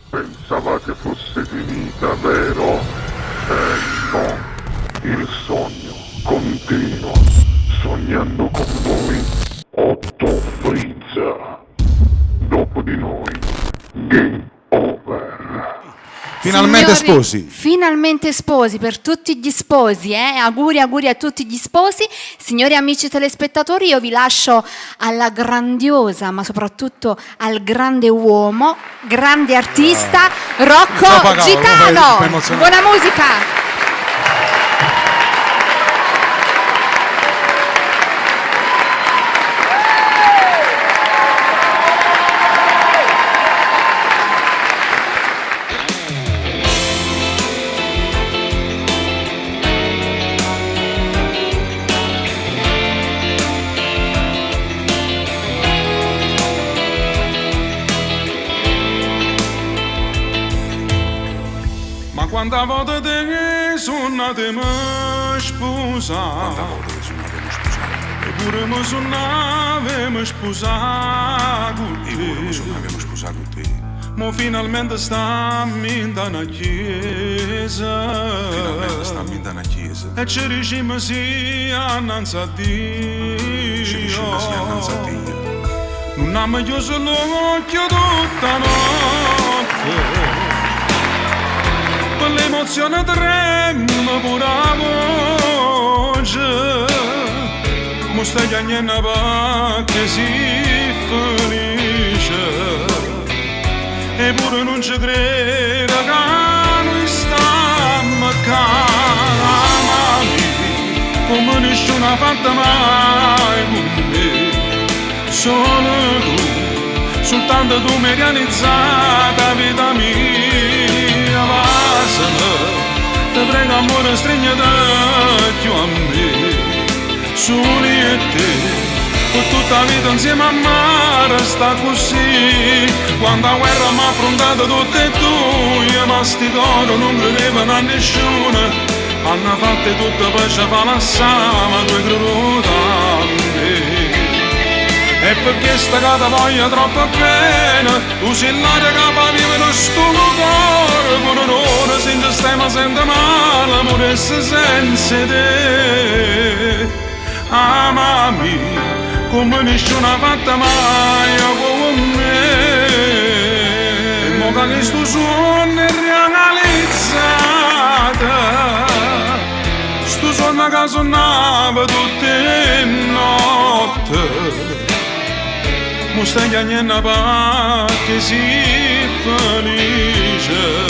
Pensavate fosse finita, vero? No. Il sogno continua. Sognando con voi, Otto Frizza. Dopo di noi, game over. Finalmente Signori, sposi. Finalmente sposi per tutti gli sposi, auguri a tutti gli sposi. Signori amici telespettatori, io vi lascio alla grandiosa, ma soprattutto al grande uomo, grande artista, Rocco Gitano. Buona musica! Quanta volta te suonate mi sposa, eppure mi suonavamo sposa con te. Ma finalmente stiamo in una chiesa, e ci riusciamo sia innanzi a Dio. Non abbiamo chiuso l'occhio tutta notte, per l'emozione tremma pure la voce. Mo stai chiagnando perché si felice, eppure non ci credo che noi stiamo cara. Come nessuno ha fatto mai con me, solo tu, soltanto tu mi hai realizzata vita mia. Te prego amore, stringete più a me, soli e te, per tutta la vita insieme a me resta così. Quando la guerra mi ha affrontato tutte e due, ma sti coro non credevano a nessuno, hanno fatto tutto per ci fare la sama, due creduta a me. E perché sta cata voglia troppo bene, tu sei l'aria che fa vivere sto cuore, con un'ora senza stai ma sente male, amore senza te. Amami, come nessuno ha fatto mai con me. E mo che sto sogno è realizzato, sto sogno che suonava tutte le notti. Mo stai chiagnando perché si felice,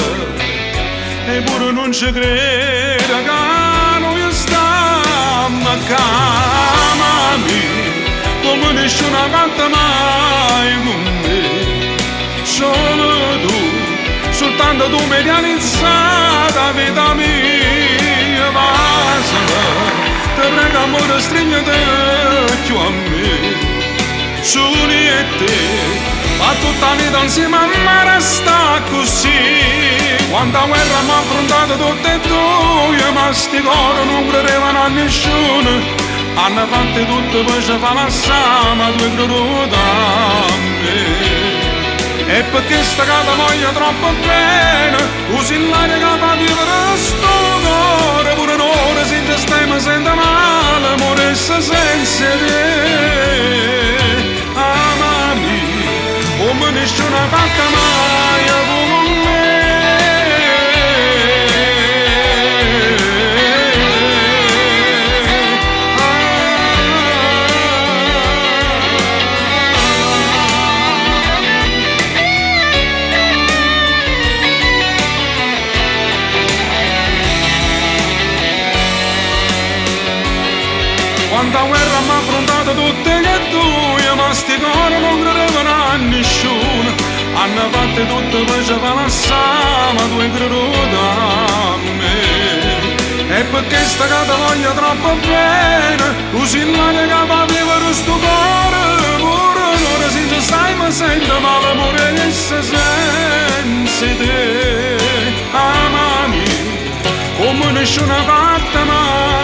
eppure non ci credo che noi stiamo a camami, come nessuno ha fatto mai con me. Solo tu, soltanto tu mi hai realizzata vita mia. Basta, te prego amore, stringete più a me, soli e te, ma tutta la vita insieme a me resta così. Quando la guerra mi ha affrontato tutte e due, ma sti coro non credevano a nessuno, hanno fatto tutto per ci fare la sama, due creduta a me. E perché sta cata voglia troppo bene, usi l'aria che fa vivere sto cuore, pure un'ora senza stai mi sente male, amore senza te. Amami, come nessuno ha fatto mai con me. Quanta guerra mi ha affrontato tutte e due, ma sti cori non credevano a nessuno, hanno fatto tutto per ci fare la sama, due creduta a me. E perché sta cata voglia troppo bene, usi l'aria che fa vivere sto cuore, pure un'ora senza stai ma sento male, amore senza te. Amami, come nessuno ha fatto mai